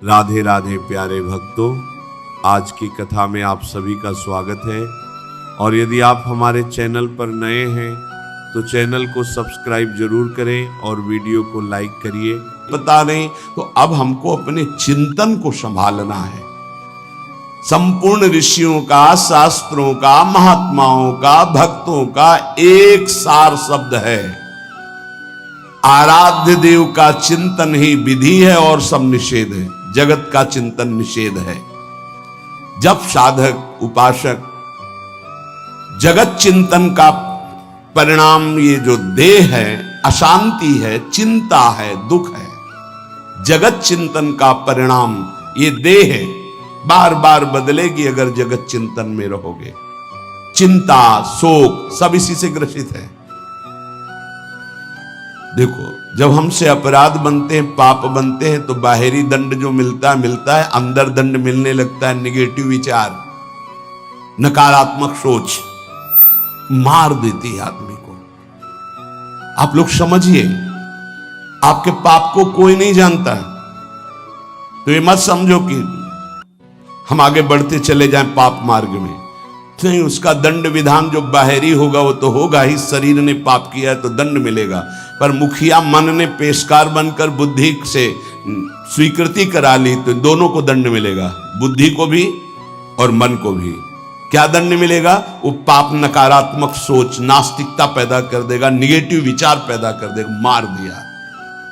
राधे राधे प्यारे भक्तों, आज की कथा में आप सभी का स्वागत है। और यदि आप हमारे चैनल पर नए हैं तो चैनल को सब्सक्राइब जरूर करें और वीडियो को लाइक करिए। पता नहीं तो अब हमको अपने चिंतन को संभालना है। संपूर्ण ऋषियों का, शास्त्रों का, महात्माओं का, भक्तों का एक सार शब्द है, आराध्य देव का चिंतन ही विधि है और सब निषेध है। जगत का चिंतन निषेध है। जब साधक उपासक जगत चिंतन का परिणाम ये जो देह है, अशांति है, चिंता है, दुख है, जगत चिंतन का परिणाम ये देह है, बार बार बदलेगी अगर जगत चिंतन में रहोगे। चिंता, शोक सब इसी से ग्रसित है। देखो, जब हमसे अपराध बनते हैं, पाप बनते हैं, तो बाहरी दंड जो मिलता है, अंदर दंड मिलने लगता है। निगेटिव विचार, नकारात्मक सोच मार देती है आदमी को। आप लोग समझिए, आपके पाप को कोई नहीं जानता, तो ये मत समझो कि हम आगे बढ़ते चले जाएं पाप मार्ग में। नहीं, उसका दंड विधान जो बाहरी होगा वो तो होगा ही। शरीर ने पाप किया है तो दंड मिलेगा, पर मुखिया मन ने पेशकार बनकर बुद्धि से स्वीकृति करा ली तो दोनों को दंड मिलेगा, बुद्धि को भी और मन को भी। क्या दंड मिलेगा? वो पाप नकारात्मक सोच, नास्तिकता पैदा कर देगा, निगेटिव विचार पैदा कर देगा, मार दिया।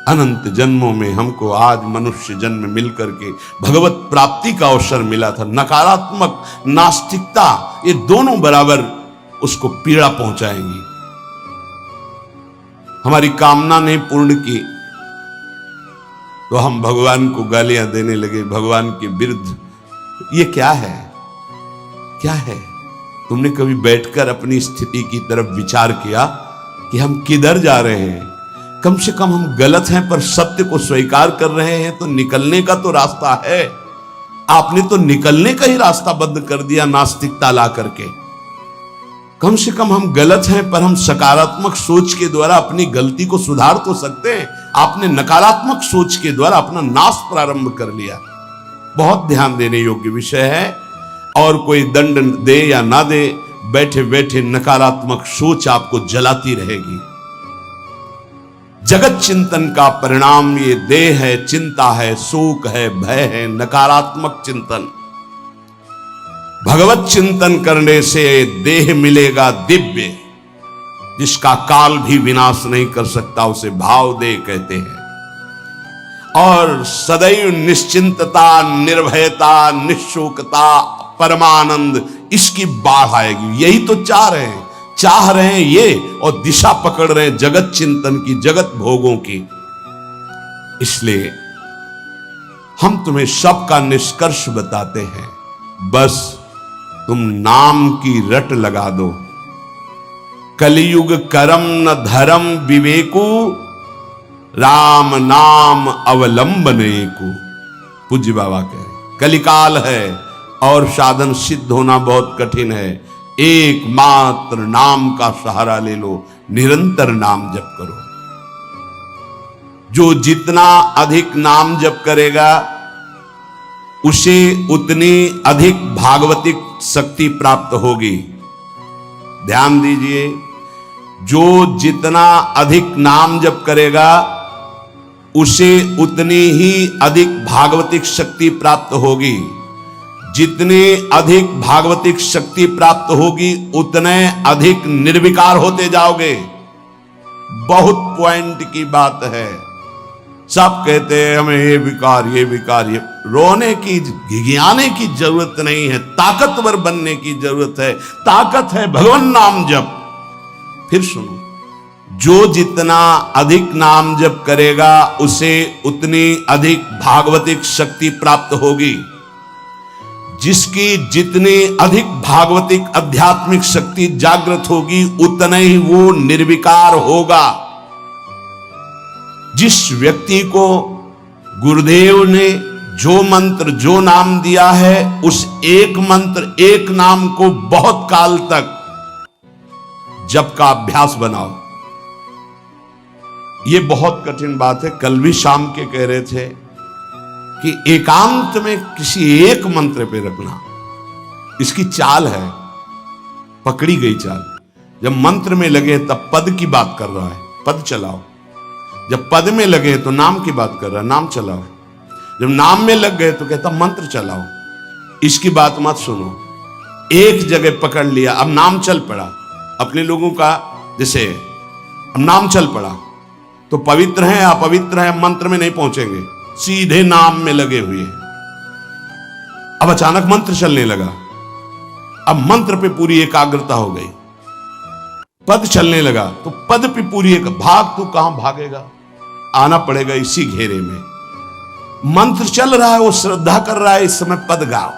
अनंत जन्मों में हमको आज मनुष्य जन्म मिलकर के भगवत प्राप्ति का अवसर मिला था। नकारात्मक, नास्तिकता ये दोनों बराबर उसको पीड़ा पहुंचाएंगी। हमारी कामना नहीं पूर्ण की तो हम भगवान को गालियां देने लगे, भगवान के विरुद्ध। ये क्या है? क्या है? तुमने कभी बैठकर अपनी स्थिति की तरफ विचार किया कि हम किधर जा रहे हैं? कम से कम हम गलत हैं पर सत्य को स्वीकार कर रहे हैं तो निकलने का तो रास्ता है। आपने तो निकलने का ही रास्ता बंद कर दिया नास्तिकता ला करके। कम से कम हम गलत हैं पर हम सकारात्मक सोच के द्वारा अपनी गलती को सुधार तो सकते हैं। आपने नकारात्मक सोच के द्वारा अपना नाश प्रारंभ कर लिया। बहुत ध्यान देने योग्य विषय है। और कोई दंड दे या ना दे, बैठे बैठे नकारात्मक सोच आपको जलाती रहेगी। जगत चिंतन का परिणाम ये देह है, चिंता है, शोक है, भय है, नकारात्मक चिंतन। भगवत चिंतन करने से देह मिलेगा दिव्य, जिसका काल भी विनाश नहीं कर सकता, उसे भाव देह कहते हैं। और सदैव निश्चिंतता, निर्भयता, निशोकता, परमानंद, इसकी बाढ़ आएगी। यही तो चाह रहे हैं ये, और दिशा पकड़ रहे हैं जगत चिंतन की, जगत भोगों की। इसलिए हम तुम्हें सबका निष्कर्ष बताते हैं, बस तुम नाम की रट लगा दो। कलियुग करम न धर्म विवेकु, राम नाम अवलंबनेकु। पूज्य बाबा कहे, कलिकाल है और साधन सिद्ध होना बहुत कठिन है। एकमात्र नाम का सहारा ले लो, निरंतर नाम जप करो। जो जितना अधिक नाम जप करेगा उसे उतनी अधिक भागवतिक शक्ति प्राप्त होगी। ध्यान दीजिए, जो जितना अधिक नाम जप करेगा उसे उतनी ही अधिक भागवतिक शक्ति प्राप्त होगी। जितनी अधिक भागवतिक शक्ति प्राप्त होगी उतने अधिक निर्विकार होते जाओगे। बहुत पॉइंट की बात है। सब कहते हैं हमें ये विकार, ये विकार, ये रोने की, घिघियाने की जरूरत नहीं है, ताकतवर बनने की जरूरत है। ताकत है भगवान नाम जप। फिर सुनो, जो जितना अधिक नाम जप करेगा उसे उतनी अधिक भागवतिक शक्ति प्राप्त होगी। जिसकी जितनी अधिक भागवतिक आध्यात्मिक शक्ति जागृत होगी उतना ही वो निर्विकार होगा। जिस व्यक्ति को गुरुदेव ने जो मंत्र, जो नाम दिया है, उस एक मंत्र, एक नाम को बहुत काल तक जप का अभ्यास बनाओ। ये बहुत कठिन बात है। कल भी शाम के कह रहे थे कि एकांत में किसी एक मंत्र पे रखना। इसकी चाल है, पकड़ी गई चाल। जब मंत्र में लगे तब पद की बात कर रहा है, पद चलाओ। जब पद में लगे तो नाम की बात कर रहा है, नाम चलाओ। जब नाम में लग गए तो कहता मंत्र चलाओ। इसकी बात मत सुनो। एक जगह पकड़ लिया, अब नाम चल पड़ा। अपने लोगों का जैसे अब नाम चल पड़ा तो पवित्र है अपवित्र है मंत्र में नहीं पहुंचेंगे, सीधे नाम में लगे हुए हैं। अब अचानक मंत्र चलने लगा, अब मंत्र पे पूरी एकाग्रता हो गई। पद चलने लगा तो पद पे पूरी एक भाग, तो कहां भागेगा, आना पड़ेगा इसी घेरे में। मंत्र चल रहा है, वो श्रद्धा कर रहा है, इस समय पद गाओ,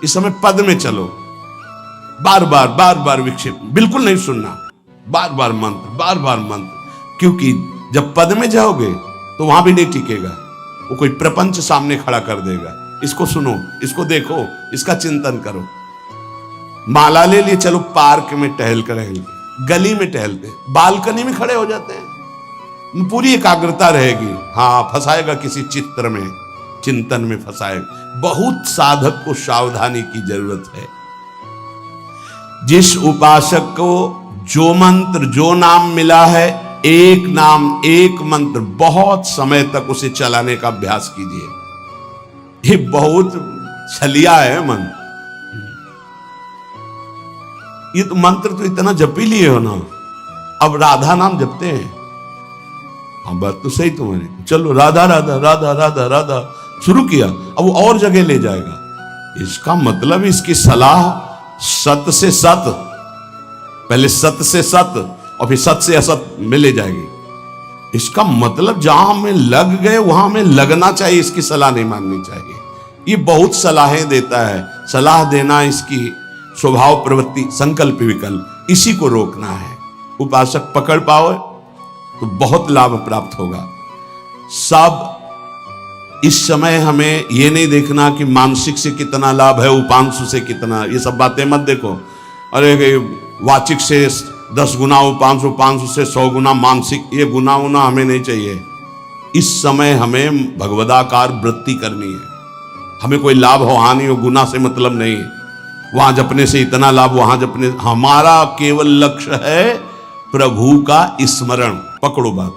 इस समय पद में चलो। बार बार विक्षेप बिल्कुल नहीं सुनना, बार बार मंत्र। क्योंकि जब पद में जाओगे तो वहां भी नहीं टिकेगा, वो कोई प्रपंच सामने खड़ा कर देगा। इसको सुनो, इसको देखो, इसका चिंतन करो। माला ले लिए, चलो पार्क में टहल कर, गली में टहलते, बालकनी में खड़े हो जाते हैं, पूरी एकाग्रता रहेगी। हाँ, फंसाएगा किसी चित्र में, चिंतन में फंसाएगा। बहुत साधक को सावधानी की जरूरत है। जिस उपासक को जो मंत्र जो नाम मिला है, एक नाम एक मंत्र बहुत समय तक उसे चलाने का अभ्यास कीजिए। ये बहुत छलिया है मन। ये तो मंत्र तो इतना जप ही लिए हो ना, अब राधा नाम जपते हैं। हाँ, बात तो सही तुम्हारी। चलो राधा राधा राधा राधा राधा शुरू किया, अब वो और जगह ले जाएगा। इसका मतलब इसकी सलाह सत से सत, पहले सत से सत और फिर सत से असत में ले जाएगी। इसका मतलब जहां हमें लग गए वहां हमें लगना चाहिए, इसकी सलाह नहीं माननी चाहिए। ये बहुत सलाहें देता है, सलाह देना इसकी स्वभाव प्रवृत्ति, संकल्प विकल्प, इसी को रोकना है। उपासक पकड़ पाओ तो बहुत लाभ प्राप्त होगा। सब इस समय हमें यह नहीं देखना कि मानसिक से कितना लाभ है, उपांशु से कितना, ये सब बातें मत देखो। अरे वाचिक से 10 गुना उपांशु, उपांशु से 100 गुना मानसिक, ये गुना उना हमें नहीं चाहिए। इस समय हमें भगवदाकार वृत्ति करनी है। हमें कोई लाभ हो हानि हो, गुना से मतलब नहीं है। वहां जपने से इतना लाभ, वहां जपने, हमारा केवल लक्ष्य है प्रभु का स्मरण। पकड़ो बात।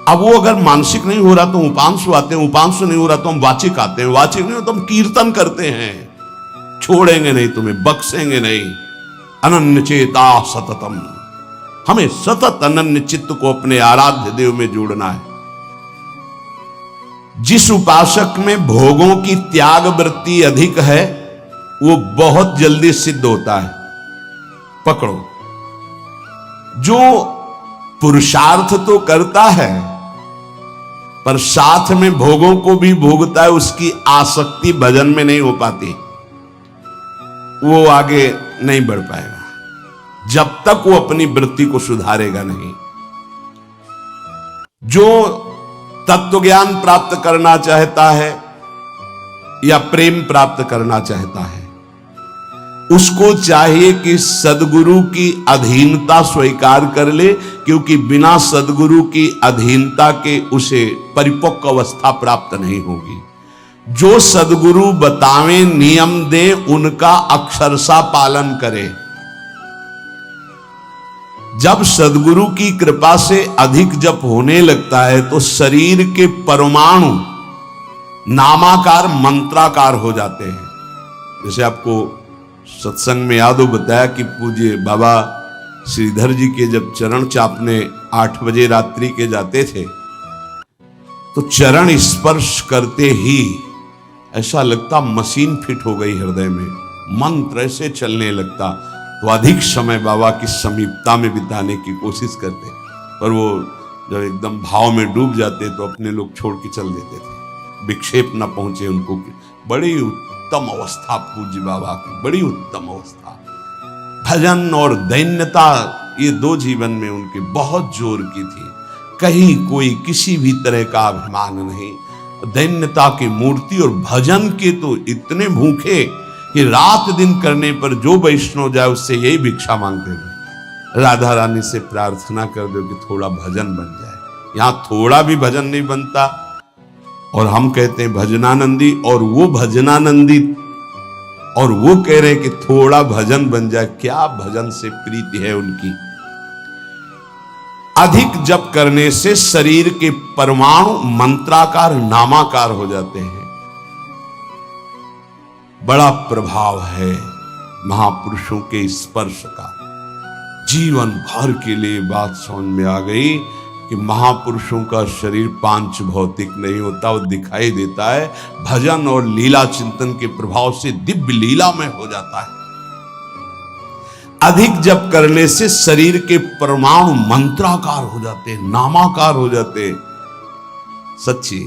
अब वो अगर मानसिक नहीं हो रहा तो उपांशु आते हैं, उपांशु नहीं हो रहा तो हम वाचिक आते हैं, वाचिक नहीं हो तो हम कीर्तन करते हैं। छोड़ेंगे नहीं तुम्हें, बख्शेंगे नहीं। अनन्य चेता सततम, हमें सतत अनन्य चित्त को अपने आराध्य देव में जोड़ना है। जिस उपासक में भोगों की त्याग वृत्ति अधिक है वो बहुत जल्दी सिद्ध होता है। पकड़ो, जो पुरुषार्थ तो करता है पर साथ में भोगों को भी भोगता है, उसकी आसक्ति भजन में नहीं हो पाती, वो आगे नहीं बढ़ पाएगा जब तक वो अपनी वृत्ति को सुधारेगा नहीं। जो तत्व ज्ञान प्राप्त करना चाहता है या प्रेम प्राप्त करना चाहता है, उसको चाहिए कि सदगुरु की अधीनता स्वीकार कर ले, क्योंकि बिना सदगुरु की अधीनता के उसे परिपक्व अवस्था प्राप्त नहीं होगी। जो सदगुरु बतावे नियम दे, उनका अक्षरशः पालन करे। जब सदगुरु की कृपा से अधिक जप होने लगता है तो शरीर के परमाणु नामाकार मंत्राकार हो जाते हैं। जैसे आपको सत्संग में याद हो बताया कि पूज्य बाबा श्रीधर जी के जब चरण चापने 8 बजे रात्रि के जाते थे तो चरण स्पर्श करते ही ऐसा लगता मशीन फिट हो गई हृदय में, मंत्र ऐसे चलने लगता। तो अधिक समय बाबा की समीपता में बिताने की कोशिश करते, पर वो जब एकदम भाव में डूब जाते तो अपने लोग छोड़ के चल देते थे, विक्षेप न पहुंचे उनको। बड़ी उत्तम अवस्था पूज्य बाबा की, बड़ी उत्तम अवस्था। भजन और दैन्यता, ये 2 जीवन में उनके बहुत जोर की थी। कहीं कोई किसी भी तरह का अभिमान नहीं, दैन्यता की मूर्ति। और भजन के तो इतने भूखे कि रात दिन करने पर जो वैष्णव जाए उससे यही भिक्षा मांगते थे, राधा रानी से प्रार्थना कर दो कि थोड़ा भजन बन जाए। यहां थोड़ा भी भजन नहीं बनता और हम कहते हैं भजनानंदी, और वो भजनानंदी, और वो कह रहे हैं कि थोड़ा भजन बन जाए। क्या भजन से प्रीति है उनकी। अधिक जप करने से शरीर के परमाणु मंत्राकार नामाकार हो जाते हैं। बड़ा प्रभाव है महापुरुषों के स्पर्श का। जीवन भर के लिए बात समझ में आ गई कि महापुरुषों का शरीर पांच भौतिक नहीं होता, वो दिखाई देता है भजन और लीला चिंतन के प्रभाव से दिव्य लीला में हो जाता है। अधिक जप करने से शरीर के परमाणु मंत्राकार हो जाते हैं, नामाकार हो जाते हैं। सच्ची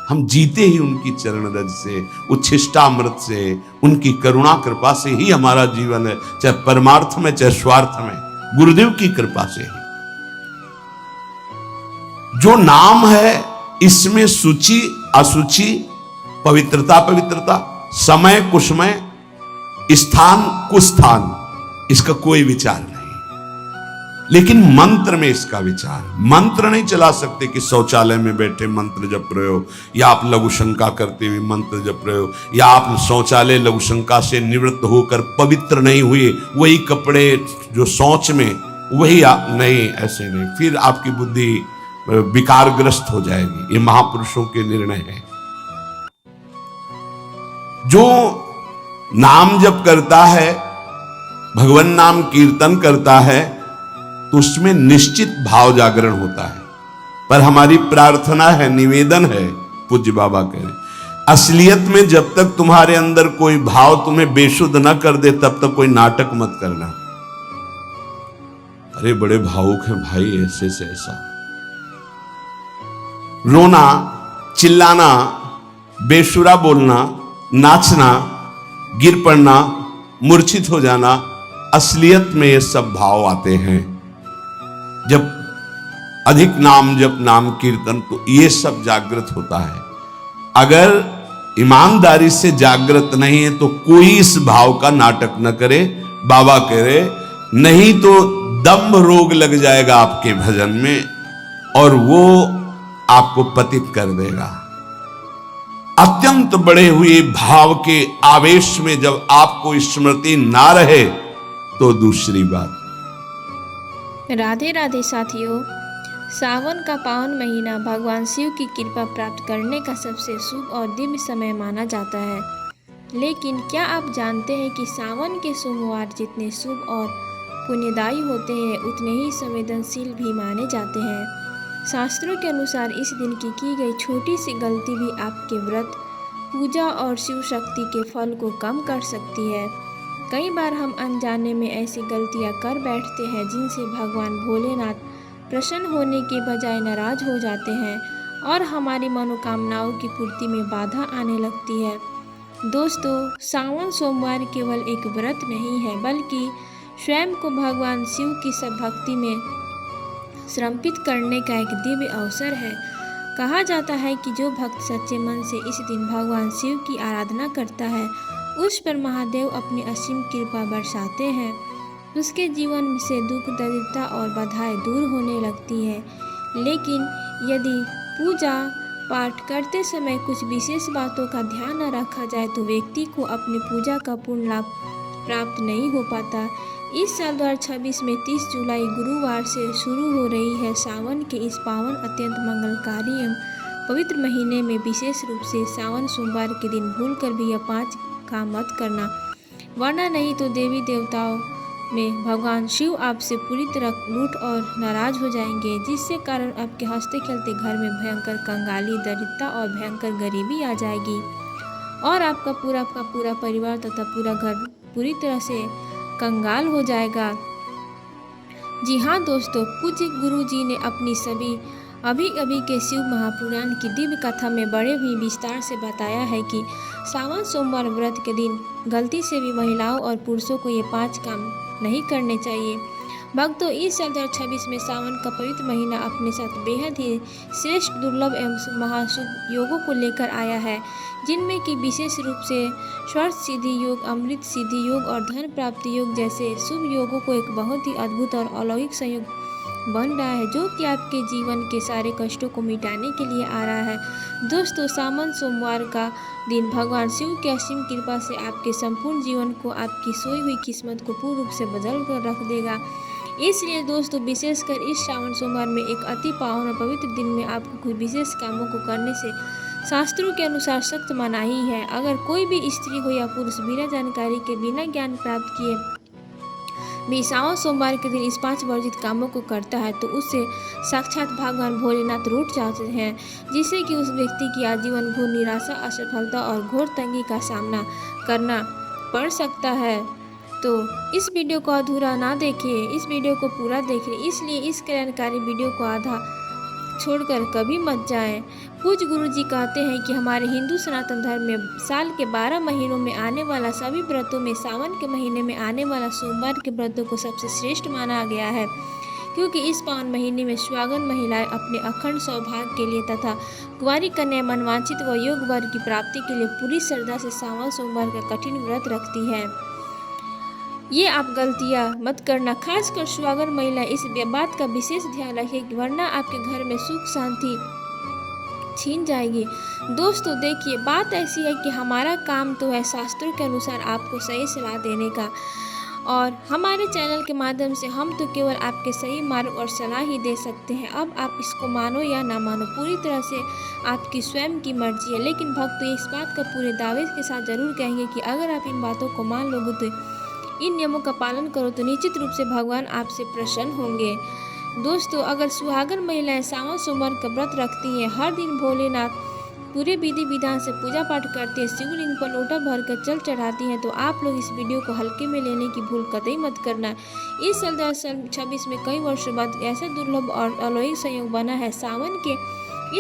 हम जीते ही उनकी चरण रज से, उच्छिष्टामृत से, उनकी करुणा कृपा से ही हमारा जीवन है, चाहे परमार्थ में चाहे स्वार्थ में, गुरुदेव की कृपा से ही। जो नाम है इसमें सूचि असुचि, पवित्रता पवित्रता, समय कुसमय, स्थान कुस्थान, इसका कोई विचार नहीं। लेकिन मंत्र में इसका विचार। मंत्र नहीं चला सकते कि शौचालय में बैठे मंत्र जप रहे हो, या आप लघु शंका करते हुए मंत्र जप रहे हो, या आप शौचालय लघु शंका से निवृत्त होकर पवित्र नहीं हुए, वही कपड़े जो शौच में वही आप नहीं, ऐसे नहीं, फिर आपकी बुद्धि विकारग्रस्त हो जाएगी। ये महापुरुषों के निर्णय है। जो नाम जप करता है, भगवान नाम कीर्तन करता है, तो उसमें निश्चित भाव जागरण होता है। पर हमारी प्रार्थना है, निवेदन है, पूज्य बाबा कह रहे, असलियत में जब तक तुम्हारे अंदर कोई भाव तुम्हें बेशुद्ध न कर दे तब तक कोई नाटक मत करना। अरे बड़े भावुक हैं भाई, ऐसे से ऐसा रोना, चिल्लाना, बेसुरा बोलना, नाचना, गिर पड़ना, मूर्छित हो जाना, असलियत में ये सब भाव आते हैं। जब अधिक नाम जप, नाम कीर्तन, तो ये सब जागृत होता है। अगर ईमानदारी से जागृत नहीं है तो कोई इस भाव का नाटक न करे। बाबा कह रहे, नहीं तो दम्भ रोग लग जाएगा आपके भजन में और वो आपको पतित कर देगा। अत्यंत बढ़े हुए भाव के आवेश में जब आपको स्मृति ना रहे तो दूसरी बात। राधे राधे साथियों, सावन का पावन महीना भगवान शिव की कृपा प्राप्त करने का सबसे शुभ और दिव्य समय माना जाता है। लेकिन क्या आप जानते हैं कि सावन के सोमवार जितने शुभ और पुण्यदायी होते हैं उतने ही संवेदनशील भी माने जाते हैं। शास्त्रों के अनुसार इस दिन की गई छोटी सी गलती भी आपके व्रत, पूजा और शिव शक्ति के फल को कम कर सकती है। कई बार हम अनजाने में ऐसी गलतियां कर बैठते हैं जिनसे भगवान भोलेनाथ प्रसन्न होने के बजाय नाराज हो जाते हैं और हमारी मनोकामनाओं की पूर्ति में बाधा आने लगती है। दोस्तों, सावन सोमवार केवल एक व्रत नहीं है बल्कि स्वयं को भगवान शिव की सब भक्ति में समर्पित करने का एक दिव्य अवसर है। कहा जाता है कि जो भक्त सच्चे मन से इस दिन भगवान शिव की आराधना करता है उस पर महादेव अपनी असीम कृपा बरसाते हैं। उसके जीवन से दुख, दरिद्रता और बाधाएं दूर होने लगती है। लेकिन यदि पूजा पाठ करते समय कुछ विशेष बातों का ध्यान न रखा जाए तो व्यक्ति को अपनी पूजा का पूर्ण लाभ प्राप्त नहीं हो पाता। इस साल 2026 में 30 जुलाई गुरुवार से शुरू हो रही है सावन के इस पावन, अत्यंत मंगलकारी एवं पवित्र महीने में विशेष रूप से सावन सोमवार के दिन भूलकर भी यह 5 काम मत करना, वरना नहीं तो देवी देवताओं में भगवान शिव आपसे पूरी तरह रूठ और नाराज हो जाएंगे, जिससे कारण आपके हंसते खेलते घर में भयंकर कंगाली, दरिद्रता और भयंकर गरीबी आ जाएगी और आपका पूरा परिवार तथा पूरा घर पूरी तरह से कंगाल हो जाएगा। जी हाँ दोस्तों, पूज्य गुरु जी ने अपनी सभी अभी के शिव महापुराण की दिव्य कथा में बड़े ही विस्तार से बताया है कि सावन सोमवार व्रत के दिन गलती से भी महिलाओं और पुरुषों को ये 5 काम नहीं करने चाहिए। भक्तों, इस साल 2026 में सावन का पवित्र महीना अपने साथ बेहद ही श्रेष्ठ, दुर्लभ एवं महाशुभ योगों को लेकर आया है, जिनमें कि विशेष रूप से स्वर्ग सिद्धि योग, अमृत सिद्धि योग और धन प्राप्ति योग जैसे शुभ योगों को एक बहुत ही अद्भुत और अलौकिक संयोग बन रहा है, जो कि आपके जीवन के सारे कष्टों को मिटाने के लिए आ रहा है। दोस्तों, सावन सोमवार का दिन भगवान शिव की असीम कृपा से आपके संपूर्ण जीवन को, आपकी सोई हुई किस्मत को पूर्ण रूप से बदल कर रख देगा। इसलिए दोस्तों, विशेषकर इस सावन सोमवार में एक अति पावन और पवित्र दिन में आपको कोई विशेष कामों को करने से शास्त्रों के अनुसार सख्त मनाही है। अगर कोई भी स्त्री हो या पुरुष बिना जानकारी के, बिना ज्ञान प्राप्त किए भी सावन सोमवार के दिन इस 5 वर्जित कामों को करता है, तो उससे साक्षात भगवान भोलेनाथ रूठ जाते हैं, जिससे कि उस व्यक्ति की आजीवन घोर निराशा, असफलता और घोर तंगी का सामना करना पड़ सकता है। तो इस वीडियो को अधूरा ना देखिए, इस वीडियो को पूरा देखिए। इसलिए इस कल्याणकारी वीडियो को आधा छोड़कर कभी मत जाएं। पूज्य गुरु जी कहते हैं कि हमारे हिंदू सनातन धर्म में साल के 12 महीनों में आने वाला सभी व्रतों में सावन के महीने में आने वाला सोमवार के व्रतों को सबसे श्रेष्ठ माना गया है, क्योंकि इस पावन महीने में सुहागन महिलाएं अपने अखंड सौभाग्य के लिए तथा कुंवारी कन्या मनवांछित व योग वर की प्राप्ति के लिए पूरी श्रद्धा से सावन सोमवार का कठिन व्रत रखती है। ये आप गलतियाँ मत करना, खासकर सुहागन महिला इस बात का विशेष ध्यान रखें, वरना आपके घर में सुख शांति छीन जाएगी। दोस्तों देखिए, बात ऐसी है कि हमारा काम तो है शास्त्रों के अनुसार आपको सही सलाह देने का, और हमारे चैनल के माध्यम से हम तो केवल आपके सही मार्ग और सलाह ही दे सकते हैं। अब आप इसको मानो या ना मानो, पूरी तरह से आपकी स्वयं की मर्जी है। लेकिन भक्त इस बात का पूरे दावे के साथ जरूर कहेंगे कि अगर आप इन बातों को मान लोगे, तो इन नियमों का पालन करो, तो निश्चित रूप से भगवान आपसे प्रसन्न होंगे। दोस्तों, अगर सुहागन महिलाएं सावन सोमवार का व्रत रखती हैं, हर दिन भोलेनाथ पूरे विधि विधान से पूजा पाठ करती है, शिवलिंग पर लोटा भर कर जल चढ़ाती हैं, तो आप लोग इस वीडियो को हल्के में लेने की भूल कतई मत करना। इस साल 2026 में कई वर्षों बाद ऐसा दुर्लभ और अलौकिक संयोग बना है। सावन के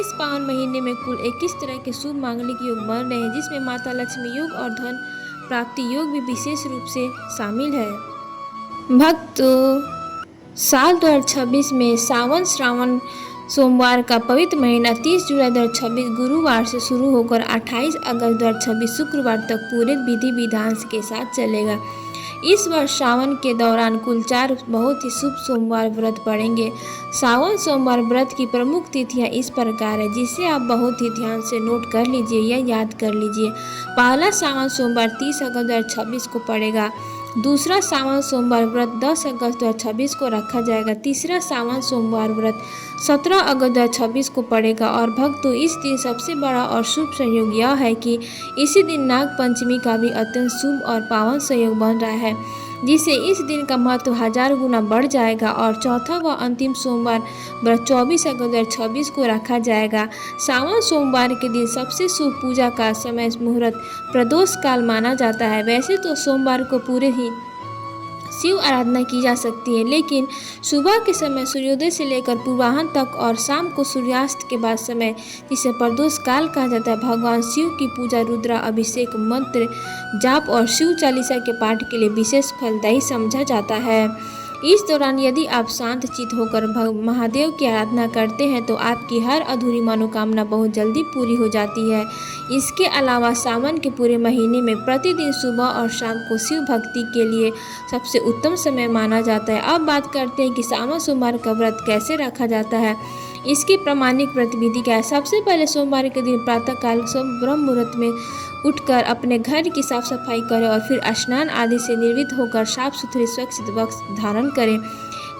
इस पावन महीने में कुल 21 तरह के शुभ मांगलिक योग बन रहे हैं, जिसमें माता लक्ष्मी योग और धन प्राप्ति योग भी विशेष रूप से शामिल है। भक्तों, साल 2026 में सावन श्रावण सोमवार का पवित्र महीना 30 जुलाई 2026 गुरुवार से शुरू होकर 28 अगस्त 2026 शुक्रवार तक पूरे विधि विधान के साथ चलेगा। इस वर्ष सावन के दौरान कुल 4 बहुत ही शुभ सोमवार व्रत पड़ेंगे। सावन सोमवार व्रत की प्रमुख तिथियां इस प्रकार है, जिसे आप बहुत ही ध्यान से नोट कर लीजिए या याद कर लीजिए। पहला सावन सोमवार 30 अगस्त 2026 को पड़ेगा। दूसरा सावन सोमवार व्रत 10 अगस्त 2026 को रखा जाएगा। तीसरा सावन सोमवार व्रत 17 अगस्त 2026 को पड़ेगा। और भक्तों, इस दिन सबसे बड़ा और शुभ संयोग यह है कि इसी दिन नाग पंचमी का भी अत्यंत शुभ और पावन संयोग बन रहा है, जिससे इस दिन का महत्व 1000 गुना बढ़ जाएगा। और चौथा व अंतिम सोमवार व्रत 24 अगस्त 2026 को रखा जाएगा। सावन सोमवार के दिन सबसे शुभ पूजा का समय मुहूर्त प्रदोष काल माना जाता है। वैसे तो सोमवार को पूरे ही शिव आराधना की जा सकती है, लेकिन सुबह के समय सूर्योदय से लेकर पूर्वाह्न तक और शाम को सूर्यास्त के बाद समय, जिसे प्रदोष काल कहा जाता है, भगवान शिव की पूजा, रुद्रा अभिषेक, मंत्र जाप और शिव चालीसा के पाठ के लिए विशेष फलदायी समझा जाता है। इस दौरान यदि आप शांत चित्त होकर महादेव की आराधना करते हैं, तो आपकी हर अधूरी मनोकामना बहुत जल्दी पूरी हो जाती है। इसके अलावा सावन के पूरे महीने में प्रतिदिन सुबह और शाम को शिव भक्ति के लिए सबसे उत्तम समय माना जाता है। अब बात करते हैं कि सावन सोमवार का व्रत कैसे रखा जाता है। इसकी प्रामाणिक प्रतिविधि क्या है। सबसे पहले सोमवार के दिन प्रातःकाल ब्रह्म मुहूर्त में उठकर अपने घर की साफ सफाई करें और फिर स्नान आदि से निर्वित होकर साफ सुथरे स्वच्छ वस्त्र धारण करें।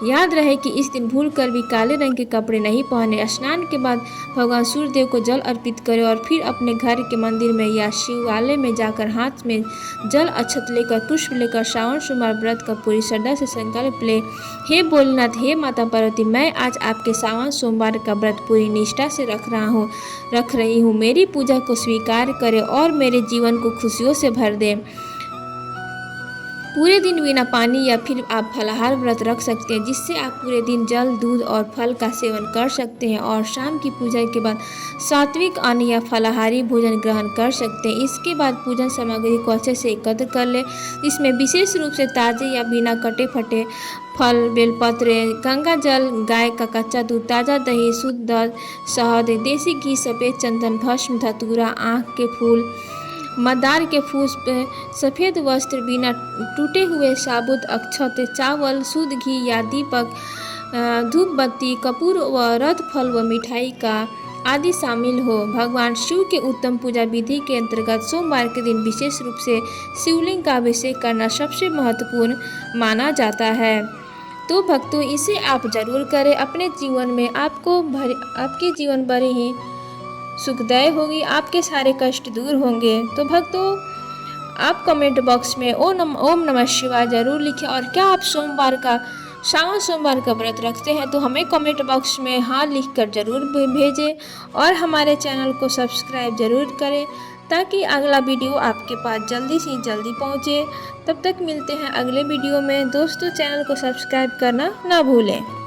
याद रहे कि इस दिन भूलकर भी काले रंग के कपड़े नहीं पहने। स्नान के बाद भगवान सूर्यदेव को जल अर्पित करें और फिर अपने घर के मंदिर में या शिवालय में जाकर हाथ में जल अक्षत लेकर पुष्प लेकर सावन सोमवार व्रत का पूरी श्रद्धा से संकल्प ले, हे भोलेनाथ, हे माता पार्वती, मैं आज आपके सावन सोमवार का व्रत पूरी निष्ठा से रख रही हूँ। मेरी पूजा को स्वीकार करें और मेरे जीवन को खुशियों से भर दें। पूरे दिन बिना पानी या फिर आप फलाहार व्रत रख सकते हैं, जिससे आप पूरे दिन जल, दूध और फल का सेवन कर सकते हैं और शाम की पूजा के बाद सात्विक अन्न या फलाहारी भोजन ग्रहण कर सकते हैं। इसके बाद पूजन सामग्री को अच्छे से एकत्र कर ले, जिसमें विशेष रूप से ताजे या बिना कटे फटे फल, बेलपत्र, गंगा जल, गाय का कच्चा दूध, ताज़ा दही, शुद्ध शहद, देसी घी, सफ़ेद चंदन, भस्म, धतूरा, आँख के फूल, मदार के फूल, सफ़ेद वस्त्र, बिना टूटे हुए साबुत अक्षत, चावल, शुद्ध घी या दीपक, धूप बत्ती, कपूर व रत फल व मिठाई का आदि शामिल हो। भगवान शिव के उत्तम पूजा विधि के अंतर्गत सोमवार के दिन विशेष रूप से शिवलिंग का अभिषेक करना सबसे महत्वपूर्ण माना जाता है। तो भक्तों, इसे आप जरूर करें। अपने जीवन में आपके जीवन भर ही सुखदायी होगी, आपके सारे कष्ट दूर होंगे। तो भक्तों, आप कमेंट बॉक्स में ओम नमः शिवाय जरूर लिखें। और क्या आप श्रावण सोमवार का व्रत रखते हैं तो हमें कमेंट बॉक्स में हाँ लिखकर जरूर भेजें। और हमारे चैनल को सब्सक्राइब जरूर करें ताकि अगला वीडियो आपके पास जल्दी से जल्दी पहुंचे। तब तक मिलते हैं अगले वीडियो में। दोस्तों, चैनल को सब्सक्राइब करना ना भूलें।